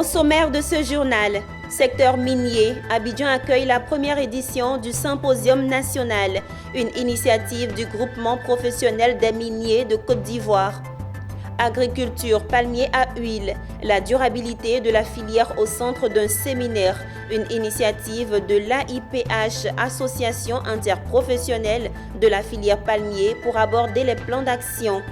Au sommaire de ce journal, secteur minier, Abidjan accueille la première édition du Symposium national, une initiative du groupement professionnel des miniers de Côte d'Ivoire. Agriculture, palmier à huile, la durabilité de la filière au centre d'un séminaire, une initiative de l'AIPH, Association interprofessionnelle de la filière palmier, pour aborder les plans d'action.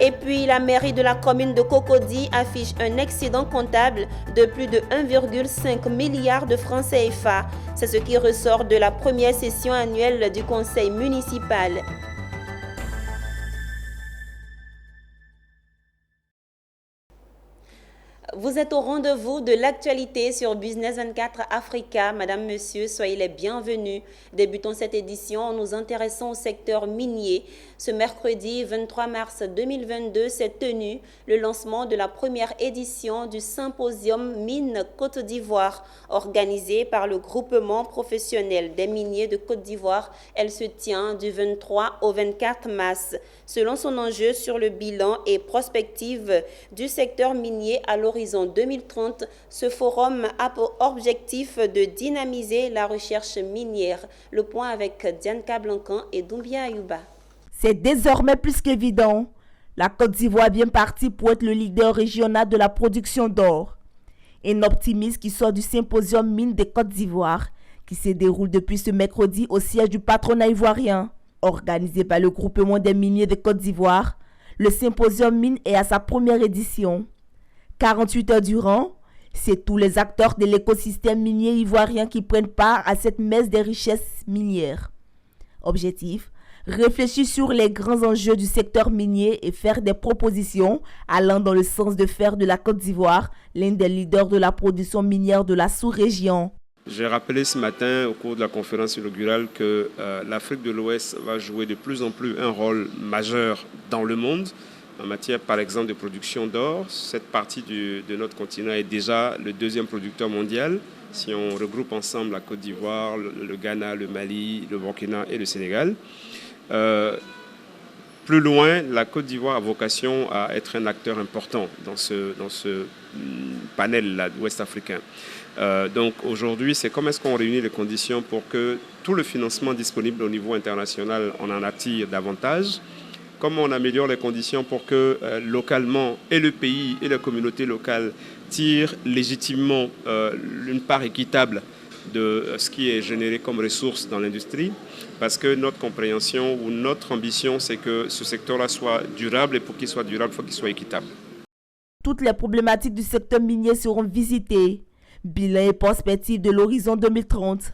Et puis, la mairie de la commune de Cocody affiche un excédent comptable de plus de 1,5 milliard de francs CFA. C'est ce qui ressort de la première session annuelle du conseil municipal. Vous êtes au rendez-vous de l'actualité sur Business 24 Africa. Madame, Monsieur, soyez les bienvenus. Débutons cette édition en nous intéressant au secteur minier. Ce mercredi 23 mars 2022 s'est tenu le lancement de la première édition du Symposium Mines Côte d'Ivoire, organisé par le groupement professionnel des miniers de Côte d'Ivoire. Elle se tient du 23 au 24 mars. Selon son enjeu sur le bilan et prospective du secteur minier à l'horizon 2030, ce forum a pour objectif de dynamiser la recherche minière. Le point avec Dianka Blancan et Doumbia Ayouba. C'est désormais plus qu'évident. La Côte d'Ivoire est bien partie pour être le leader régional de la production d'or. Un optimisme qui sort du Symposium Mines de Côte d'Ivoire, qui se déroule depuis ce mercredi au siège du patronat ivoirien. Organisé par le groupement des miniers de Côte d'Ivoire, le Symposium Mines est à sa première édition. 48 heures durant, c'est tous les acteurs de l'écosystème minier ivoirien qui prennent part à cette messe des richesses minières. Objectif, réfléchir sur les grands enjeux du secteur minier et faire des propositions allant dans le sens de faire de la Côte d'Ivoire l'un des leaders de la production minière de la sous-région. J'ai rappelé ce matin au cours de la conférence inaugurale que l'Afrique de l'Ouest va jouer de plus en plus un rôle majeur dans le monde en matière, par exemple, de production d'or. Cette partie de notre continent est déjà le deuxième producteur mondial. Si on regroupe ensemble la Côte d'Ivoire, le Ghana, le Mali, le Burkina et le Sénégal. Plus loin, la Côte d'Ivoire a vocation à être un acteur important dans ce panel ouest-africain. Donc aujourd'hui, c'est comment est-ce qu'on réunit les conditions pour que tout le financement disponible au niveau international, on en attire davantage. Comment on améliore les conditions pour que localement, et le pays et la communauté locale tirent légitimement une part équitable de ce qui est généré comme ressources dans l'industrie, parce que notre compréhension ou notre ambition, c'est que ce secteur-là soit durable, et pour qu'il soit durable, il faut qu'il soit équitable. Toutes les problématiques du secteur minier seront visitées. Bilan et perspective de l'horizon 2030,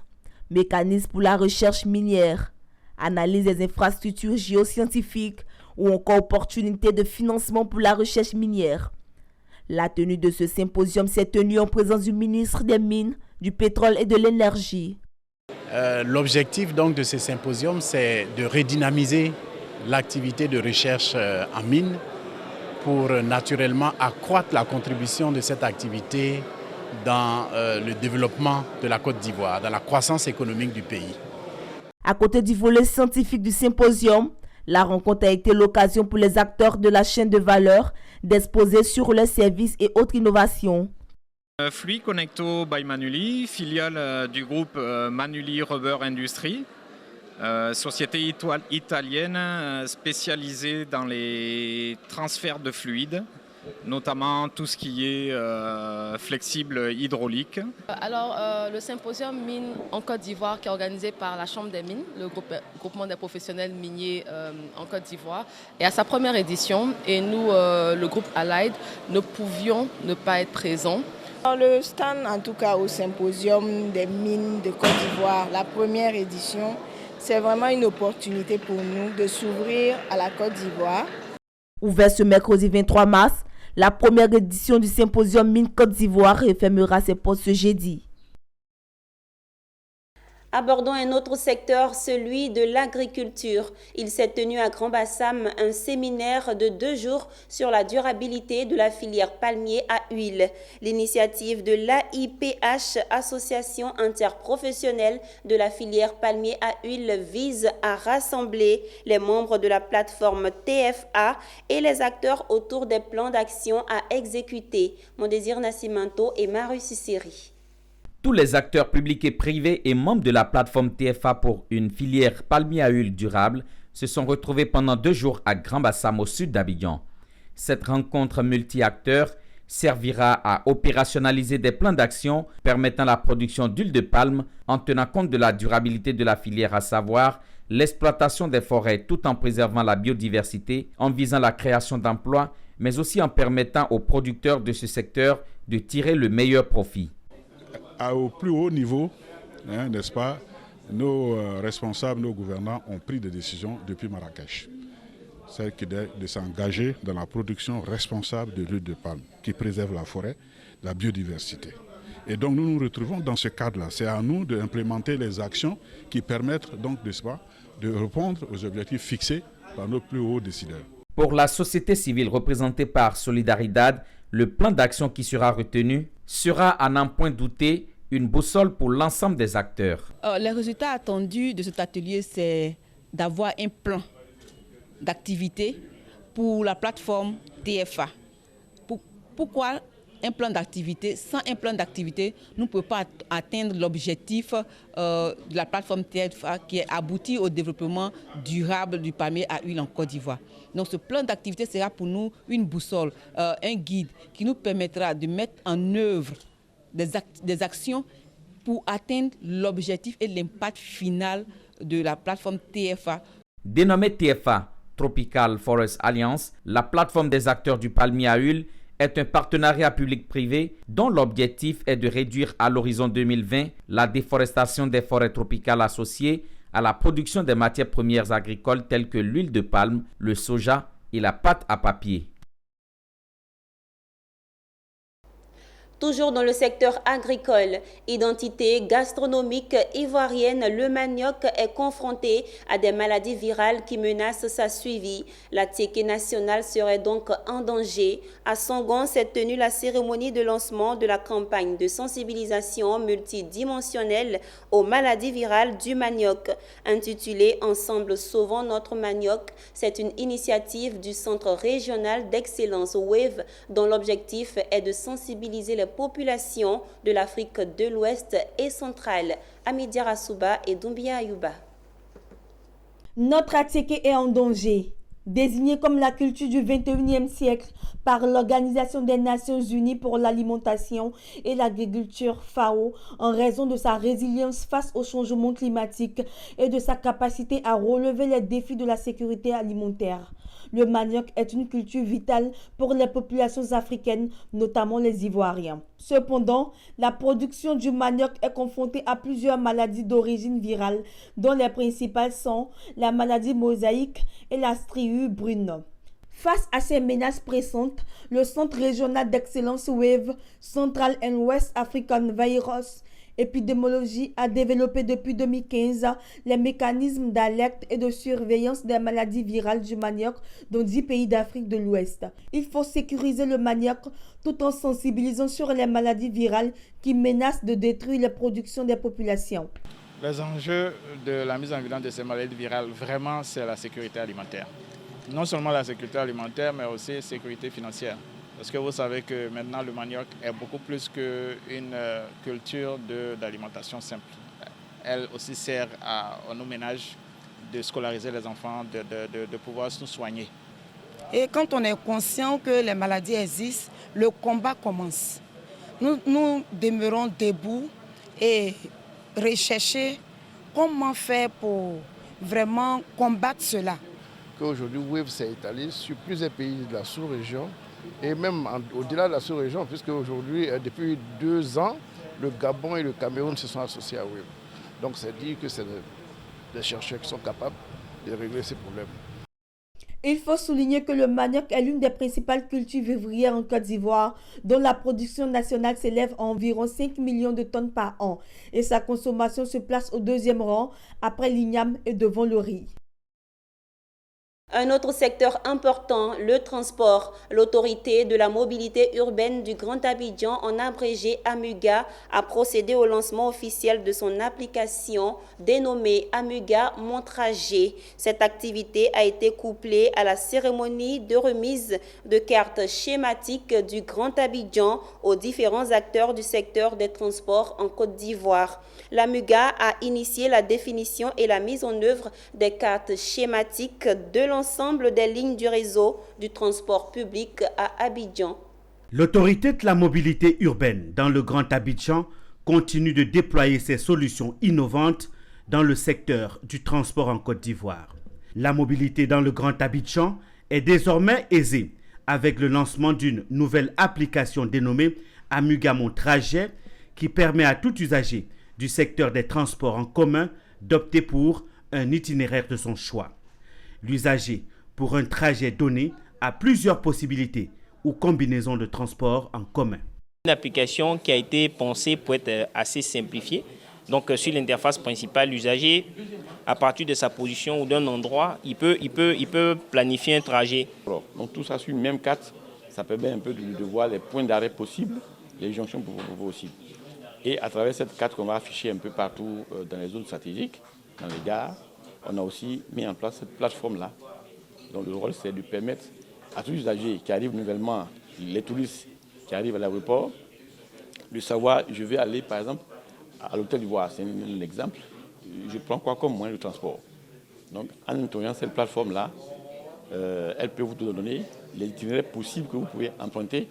mécanisme pour la recherche minière, analyse des infrastructures géoscientifiques ou encore opportunités de financement pour la recherche minière. La tenue de ce symposium s'est tenue en présence du ministre des Mines, du Pétrole et de l'Énergie. L'objectif donc de ce symposium, c'est de redynamiser l'activité de recherche en mines pour naturellement accroître la contribution de cette activité dans le développement de la Côte d'Ivoire, dans la croissance économique du pays. À côté du volet scientifique du symposium, la rencontre a été l'occasion pour les acteurs de la chaîne de valeur d'exposer sur leurs services et autres innovations. Fluid Connecto by Manuli, filiale du groupe Manuli Rubber Industry, société italienne spécialisée dans les transferts de fluides, notamment tout ce qui est flexible hydraulique. Alors, le symposium Mines en Côte d'Ivoire qui est organisé par la Chambre des Mines, le groupement des professionnels miniers en Côte d'Ivoire, est à sa première édition et nous, le groupe Allied, ne pouvions ne pas être présents. Dans le stand, en tout cas au symposium des mines de Côte d'Ivoire, la première édition, c'est vraiment une opportunité pour nous de s'ouvrir à la Côte d'Ivoire. Ouvert ce mercredi 23 mars, la première édition du Symposium Mines Côte d'Ivoire refermera ses portes ce jeudi. Abordons un autre secteur, celui de l'agriculture. Il s'est tenu à Grand-Bassam un séminaire de 2 jours sur la durabilité de la filière palmier à huile. L'initiative de l'AIPH, Association interprofessionnelle de la filière palmier à huile, vise à rassembler les membres de la plateforme TFA et les acteurs autour des plans d'action à exécuter. Mondésir Nascimento et Maru Sissiri. Tous les acteurs publics et privés et membres de la plateforme TFA pour une filière palmier à huile durable se sont retrouvés pendant 2 jours à Grand-Bassam au sud d'Abidjan. Cette rencontre multi-acteurs servira à opérationnaliser des plans d'action permettant la production d'huile de palme en tenant compte de la durabilité de la filière, à savoir l'exploitation des forêts tout en préservant la biodiversité, en visant la création d'emplois, mais aussi en permettant aux producteurs de ce secteur de tirer le meilleur profit. Au plus haut niveau, n'est-ce pas, nos responsables, nos gouvernants ont pris des décisions depuis Marrakech. C'est de s'engager dans la production responsable de l'huile de palme qui préserve la forêt, la biodiversité. Et donc nous nous retrouvons dans ce cadre-là. C'est à nous d'implémenter les actions qui permettent donc de répondre aux objectifs fixés par nos plus hauts décideurs. Pour la société civile représentée par Solidaridad, le plan d'action qui sera retenu sera, à n'en point douter, une boussole pour l'ensemble des acteurs. Les résultats attendus de cet atelier, c'est d'avoir un plan d'activité pour la plateforme TFA. Pourquoi un plan d'activité? Sans un plan d'activité, nous ne pouvons pas atteindre l'objectif de la plateforme TFA qui est abouti au développement durable du palmier à huile en Côte d'Ivoire. Donc ce plan d'activité sera pour nous une boussole, un guide qui nous permettra de mettre en œuvre des actions pour atteindre l'objectif et l'impact final de la plateforme TFA. Dénommée TFA, Tropical Forest Alliance, la plateforme des acteurs du palmier à huile est un partenariat public-privé dont l'objectif est de réduire à l'horizon 2020 la déforestation des forêts tropicales associées à la production des matières premières agricoles telles que l'huile de palme, le soja et la pâte à papier. Toujours dans le secteur agricole, identité gastronomique ivoirienne, le manioc est confronté à des maladies virales qui menacent sa survie. La tiéké nationale serait donc en danger. À Songon s'est tenue la cérémonie de lancement de la campagne de sensibilisation multidimensionnelle aux maladies virales du manioc. Intitulée « Ensemble sauvons notre manioc », c'est une initiative du Centre régional d'excellence WAVE dont l'objectif est de sensibiliser les populations de l'Afrique de l'Ouest et centrale. Amidia Rassouba et Doumbia Ayouba. Notre Atiéké est en danger. Désignée comme la culture du 21e siècle par l'Organisation des Nations Unies pour l'alimentation et l'agriculture FAO en raison de sa résilience face au changement climatique et de sa capacité à relever les défis de la sécurité alimentaire. Le manioc est une culture vitale pour les populations africaines, notamment les Ivoiriens. Cependant, la production du manioc est confrontée à plusieurs maladies d'origine virale, dont les principales sont la maladie mosaïque et la striure brune. Face à ces menaces pressantes, le Centre régional d'excellence WAVE, Central and West African Virus Épidémiologie, a développé depuis 2015 les mécanismes d'alerte et de surveillance des maladies virales du manioc dans 10 pays d'Afrique de l'Ouest. Il faut sécuriser le manioc tout en sensibilisant sur les maladies virales qui menacent de détruire les productions des populations. Les enjeux de la mise en évidence de ces maladies virales, vraiment, c'est la sécurité alimentaire. Non seulement la sécurité alimentaire, mais aussi la sécurité financière. Parce que vous savez que maintenant le manioc est beaucoup plus qu'une culture d'alimentation simple. Elle aussi sert à nos ménages de scolariser les enfants, de pouvoir se soigner. Et quand on est conscient que les maladies existent, le combat commence. Nous demeurons debout et rechercher comment faire pour vraiment combattre cela. Aujourd'hui, WAVE s'est étalé sur plusieurs pays de la sous-région et même au-delà de la sous-région, puisque aujourd'hui, depuis 2 ans, le Gabon et le Cameroun se sont associés à WAVE. Donc c'est dire que c'est des chercheurs qui sont capables de régler ces problèmes. Il faut souligner que le manioc est l'une des principales cultures vivrières en Côte d'Ivoire, dont la production nationale s'élève à environ 5 millions de tonnes par an et sa consommation se place au deuxième rang après l'igname et devant le riz. Un autre secteur important, le transport. L'autorité de la mobilité urbaine du Grand Abidjan, en abrégé AMUGA, a procédé au lancement officiel de son application dénommée AMUGA Mon Trajet. Cette activité a été couplée à la cérémonie de remise de cartes schématiques du Grand Abidjan aux différents acteurs du secteur des transports en Côte d'Ivoire. L'AMUGA a initié la définition et la mise en œuvre des cartes schématiques de l'ensemble des lignes du réseau du transport public à Abidjan. L'autorité de la mobilité urbaine dans le Grand Abidjan continue de déployer ses solutions innovantes dans le secteur du transport en Côte d'Ivoire. La mobilité dans le Grand Abidjan est désormais aisée avec le lancement d'une nouvelle application dénommée AMUGA Mon Trajet qui permet à tout usager du secteur des transports en commun d'opter pour un itinéraire de son choix. L'usager, pour un trajet donné, a plusieurs possibilités ou combinaisons de transports en commun. Une application qui a été pensée pour être assez simplifiée. Donc sur l'interface principale, l'usager, à partir de sa position ou d'un endroit, il peut planifier un trajet. Donc tout ça sur une même carte, ça permet un peu de voir les points d'arrêt possibles, les jonctions possibles. Et à travers cette carte qu'on va afficher un peu partout dans les zones stratégiques, dans les gares, on a aussi mis en place cette plateforme-là. Donc le rôle, c'est de permettre à tous les usagers qui arrivent nouvellement, les touristes qui arrivent à l'aéroport, de savoir, je vais aller par exemple à l'hôtel d'Ivoire, c'est un exemple, je prends quoi comme moyen de transport. Donc en introduisant cette plateforme-là, elle peut vous donner les itinéraires possibles que vous pouvez emprunter.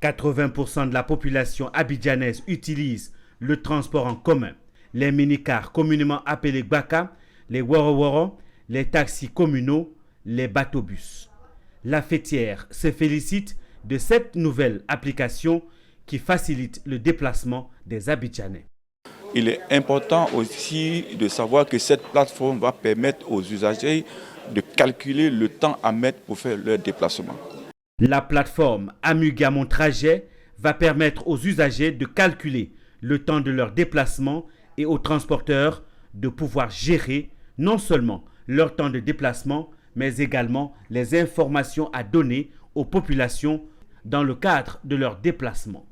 80% de la population abidjanaise utilise le transport en commun. Les minicars communément appelés Gbaka, les Woro-Woro, les taxis communaux, les bateaux-bus. La fêtière se félicite de cette nouvelle application qui facilite le déplacement des Abidjanais. Il est important aussi de savoir que cette plateforme va permettre aux usagers de calculer le temps à mettre pour faire leur déplacement. La plateforme AMUGA Mon Trajet va permettre aux usagers de calculer le temps de leur déplacement et aux transporteurs de pouvoir gérer non seulement leur temps de déplacement, mais également les informations à donner aux populations dans le cadre de leur déplacement.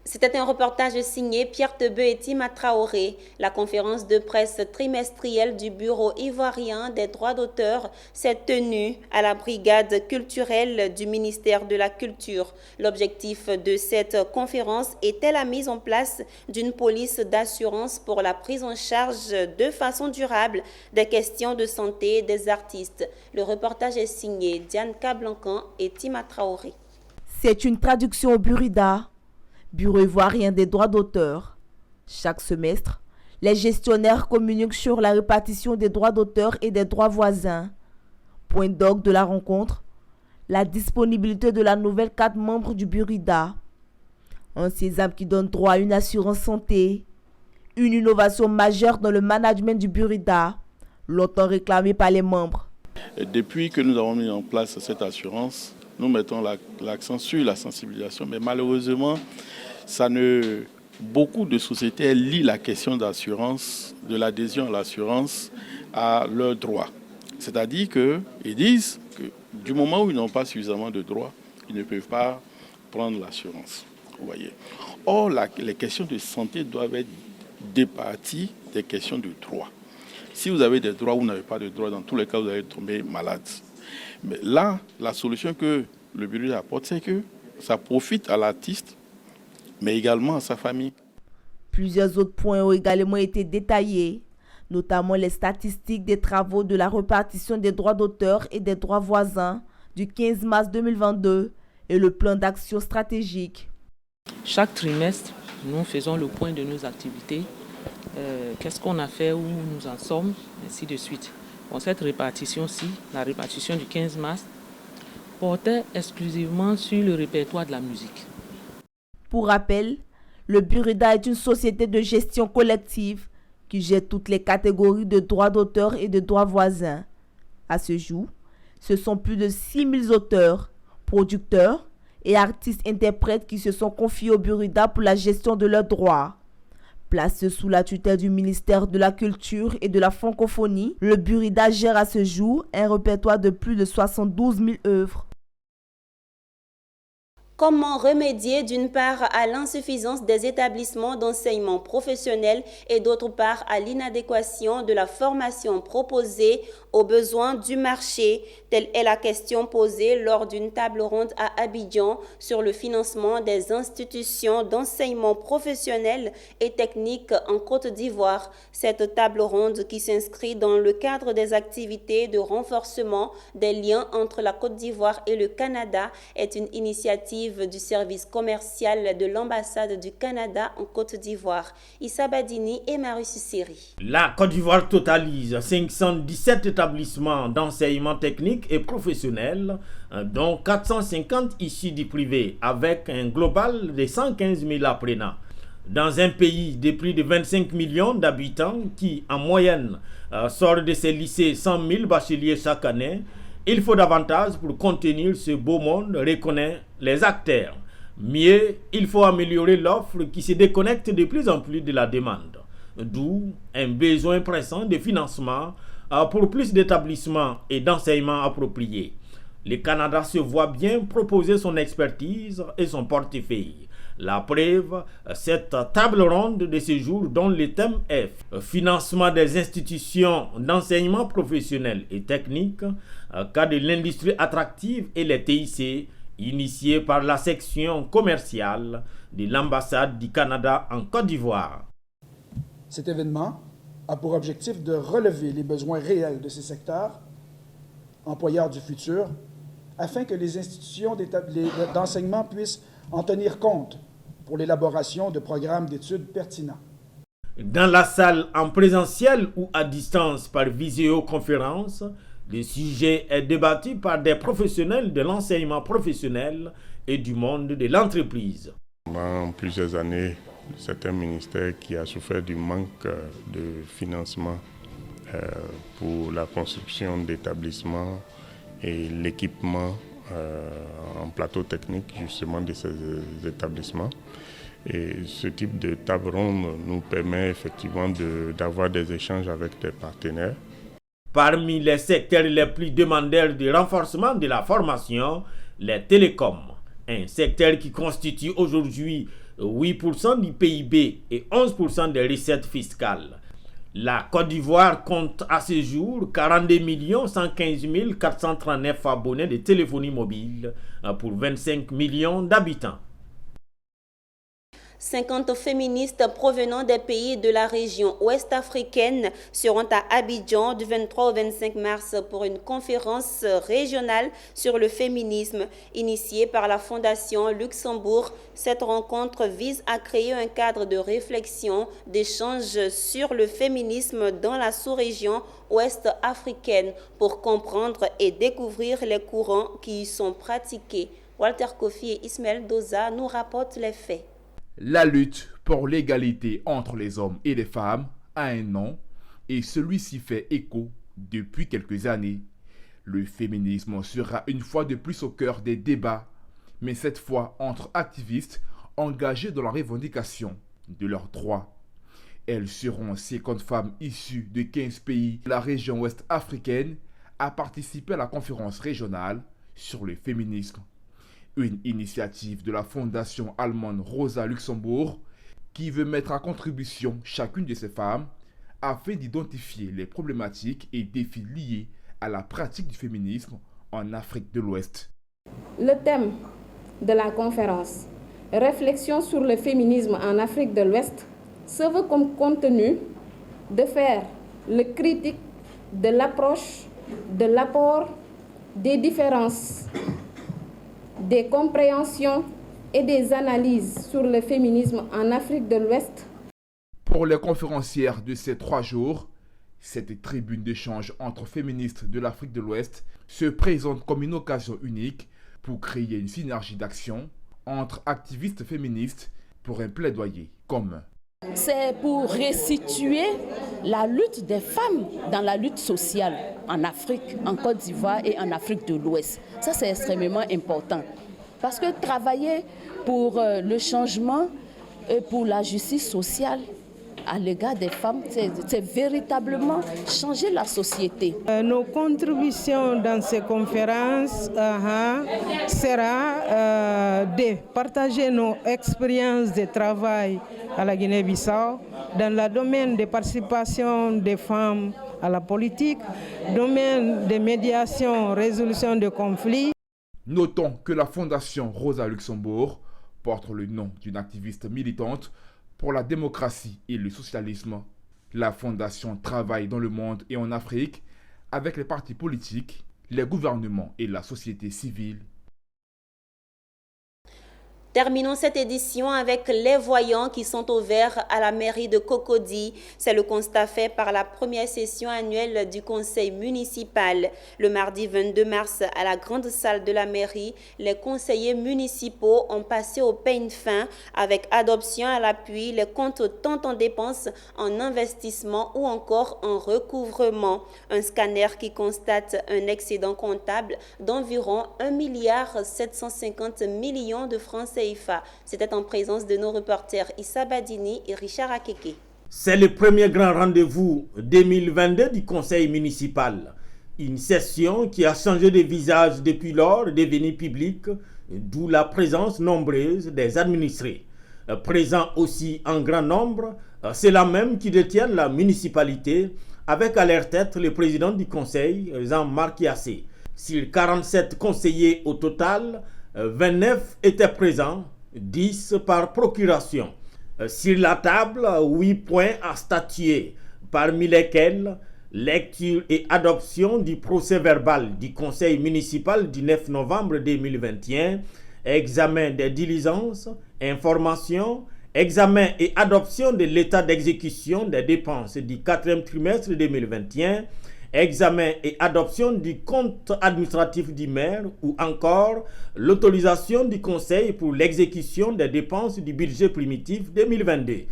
C'était un reportage signé Pierre Tebeu et Tima Traoré. La conférence de presse trimestrielle du Bureau ivoirien des droits d'auteur s'est tenue à la brigade culturelle du ministère de la Culture. L'objectif de cette conférence était la mise en place d'une police d'assurance pour la prise en charge de façon durable des questions de santé des artistes. Le reportage est signé Diane Kablancan et Tima Traoré. C'est une traduction au Burida, Bureau ivoirien des droits d'auteur. Chaque semestre, les gestionnaires communiquent sur la répartition des droits d'auteur et des droits voisins. Point d'orgue de la rencontre, la disponibilité de la nouvelle carte membre du Burida. Un sésame qui donne droit à une assurance santé. Une innovation majeure dans le management du Burida, longtemps réclamée par les membres. Depuis que nous avons mis en place cette assurance, nous mettons l'accent sur la sensibilisation, mais malheureusement, beaucoup de sociétés lient la question d'assurance, de l'adhésion à l'assurance, à leurs droits. C'est-à-dire qu'ils disent que du moment où ils n'ont pas suffisamment de droits, ils ne peuvent pas prendre l'assurance. Vous voyez. Or, les questions de santé doivent être départies des questions de droits. Si vous avez des droits ou vous n'avez pas de droits, dans tous les cas, vous allez tomber malade. Mais là, la solution que le bureau apporte, c'est que ça profite à l'artiste, mais également à sa famille. Plusieurs autres points ont également été détaillés, notamment les statistiques des travaux de la répartition des droits d'auteur et des droits voisins du 15 mars 2022 et le plan d'action stratégique. Chaque trimestre, nous faisons le point de nos activités, qu'est-ce qu'on a fait, où nous en sommes, ainsi de suite. Bon, cette répartition-ci, la répartition du 15 mars, portait exclusivement sur le répertoire de la musique. Pour rappel, le Burida est une société de gestion collective qui gère toutes les catégories de droits d'auteur et de droits voisins. À ce jour, Ce sont plus de 6000 auteurs, producteurs et artistes-interprètes qui se sont confiés au Burida pour la gestion de leurs droits. Placé sous la tutelle du ministère de la Culture et de la Francophonie, le Burida gère à ce jour un répertoire de plus de 72 000 œuvres. Comment remédier d'une part à l'insuffisance des établissements d'enseignement professionnel et d'autre part à l'inadéquation de la formation proposée aux besoins du marché? Telle est la question posée lors d'une table ronde à Abidjan sur le financement des institutions d'enseignement professionnel et technique en Côte d'Ivoire. Cette table ronde qui s'inscrit dans le cadre des activités de renforcement des liens entre la Côte d'Ivoire et le Canada est une initiative du service commercial de l'ambassade du Canada en Côte d'Ivoire. Issa Badini et Marie Sussiri. La Côte d'Ivoire totalise 517 établissements d'enseignement technique et professionnel, dont 450 issus du privé, avec un global de 115 000 apprenants. Dans un pays de plus de 25 millions d'habitants qui, en moyenne, sort de ses lycées 100 000 bacheliers chaque année, il faut davantage pour contenir ce beau monde, reconnaît les acteurs. Mieux, il faut améliorer l'offre qui se déconnecte de plus en plus de la demande. D'où un besoin pressant de financement pour plus d'établissements et d'enseignements appropriés. Le Canada se voit bien proposer son expertise et son portefeuille. La preuve, cette table ronde de ce jour dont le thème est financement des institutions d'enseignement professionnel et technique, cas de l'industrie attractive et les TIC, initiée par la section commerciale de l'ambassade du Canada en Côte d'Ivoire. Cet événement a pour objectif de relever les besoins réels de ces secteurs, employeurs du futur, afin que les institutions d'enseignement puissent en tenir compte pour l'élaboration de programmes d'études pertinents. Dans la salle en présentiel ou à distance par visioconférence, le sujet est débattu par des professionnels de l'enseignement professionnel et du monde de l'entreprise. Pendant plusieurs années, c'est un ministère qui a souffert du manque de financement pour la construction d'établissements et l'équipement en plateau technique justement de ces établissements. Et ce type de table ronde nous permet effectivement d'avoir des échanges avec des partenaires. Parmi les secteurs les plus demandeurs de renforcement de la formation, les télécoms, un secteur qui constitue aujourd'hui 8% du PIB et 11% des recettes fiscales. La Côte d'Ivoire compte à ce jour 42 115 439 abonnés de téléphonie mobile pour 25 millions d'habitants. 50 féministes provenant des pays de la région ouest africaine seront à Abidjan du 23 au 25 mars pour une conférence régionale sur le féminisme initiée par la Fondation Luxembourg. Cette rencontre vise à créer un cadre de réflexion, d'échange sur le féminisme dans la sous-région ouest africaine pour comprendre et découvrir les courants qui y sont pratiqués. Walter Kofi et Ismaël Doza nous rapportent les faits. La lutte pour l'égalité entre les hommes et les femmes a un nom et celui-ci fait écho depuis quelques années. Le féminisme sera une fois de plus au cœur des débats, mais cette fois entre activistes engagés dans la revendication de leurs droits. Elles seront 50 femmes issues de 15 pays de la région ouest africaine à participer à la conférence régionale sur le féminisme. Une initiative de la fondation allemande Rosa Luxembourg qui veut mettre à contribution chacune de ces femmes afin d'identifier les problématiques et défis liés à la pratique du féminisme en Afrique de l'Ouest. Le thème de la conférence, Réflexion sur le féminisme en Afrique de l'Ouest, se veut comme contenu de faire le critique de l'approche, de l'apport, des différences, des compréhensions et des analyses sur le féminisme en Afrique de l'Ouest. Pour les conférencières de ces 3 jours, cette tribune d'échange entre féministes de l'Afrique de l'Ouest se présente comme une occasion unique pour créer une synergie d'action entre activistes féministes pour un plaidoyer commun. C'est pour restituer la lutte des femmes dans la lutte sociale en Afrique, en Côte d'Ivoire et en Afrique de l'Ouest. Ça, c'est extrêmement important. Parce que travailler pour le changement et pour la justice sociale à l'égard des femmes, c'est véritablement changer la société. Nos contributions dans ces conférences sera de partager nos expériences de travail à la Guinée-Bissau dans le domaine de participation des femmes à la politique, domaine de médiation, résolution de conflits. Notons que la Fondation Rosa Luxembourg porte le nom d'une activiste militante pour la démocratie et le socialisme. La Fondation travaille dans le monde et en Afrique avec les partis politiques, les gouvernements et la société civile. Terminons cette édition avec les voyants qui sont ouverts à la mairie de Cocody. C'est le constat fait par la première session annuelle du conseil municipal. Le mardi 22 mars, à la grande salle de la mairie, les conseillers municipaux ont passé au peigne fin avec adoption à l'appui les comptes tant en dépenses, en investissement ou encore en recouvrement. Un scanner qui constate un excédent comptable d'environ 1,750 milliard de francs CFA. C'était en présence de nos reporters Issa Badini et Richard Akeke. C'est le premier grand rendez-vous 2022 du conseil municipal. Une session qui a changé de visage depuis lors, devenue publique, d'où la présence nombreuse des administrés. Présents aussi en grand nombre, ceux-là même qui détiennent la municipalité, avec à leur tête le président du conseil, Jean-Marc Yassé. Sur 47 conseillers au total, 29 étaient présents, 10 par procuration. Sur la table, 8 points à statuer, parmi lesquels lecture et adoption du procès-verbal du conseil municipal du 9 novembre 2021, examen des diligences, information, examen et adoption de l'état d'exécution des dépenses du 4e trimestre 2021, examen et adoption du compte administratif du maire ou encore l'autorisation du conseil pour l'exécution des dépenses du budget primitif 2022.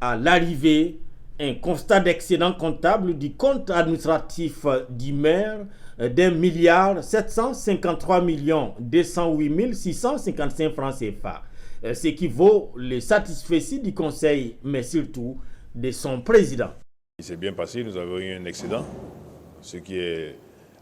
À l'arrivée, un constat d'excédent comptable du compte administratif du maire d'1,753,208,655 francs CFA, ce qui vaut le satisfecit du conseil, mais surtout de son président. Il s'est bien passé, nous avons eu un excédent, ce qui est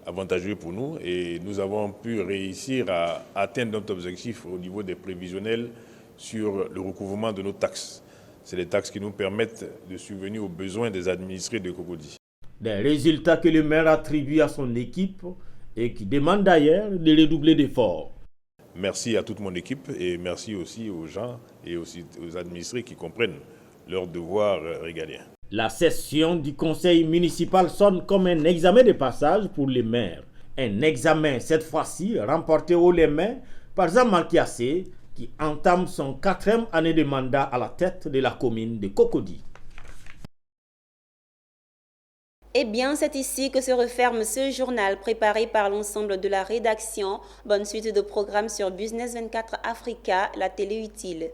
avantageux pour nous, et nous avons pu réussir à atteindre notre objectif au niveau des prévisionnels sur le recouvrement de nos taxes. C'est les taxes qui nous permettent de subvenir aux besoins des administrés de Cocody. Des résultats que le maire attribue à son équipe et qui demande d'ailleurs de redoubler d'efforts. Merci à toute mon équipe et merci aussi aux gens et aussi aux administrés qui comprennent leurs devoirs régaliens. La session du conseil municipal sonne comme un examen de passage pour les maires. Un examen, cette fois-ci, remporté haut les mains par Jean-Marc Yassé, qui entame son 4e année de mandat à la tête de la commune de Cocody. Eh bien, c'est ici que se referme ce journal préparé par l'ensemble de la rédaction. Bonne suite de programmes sur Business 24 Africa, la télé utile.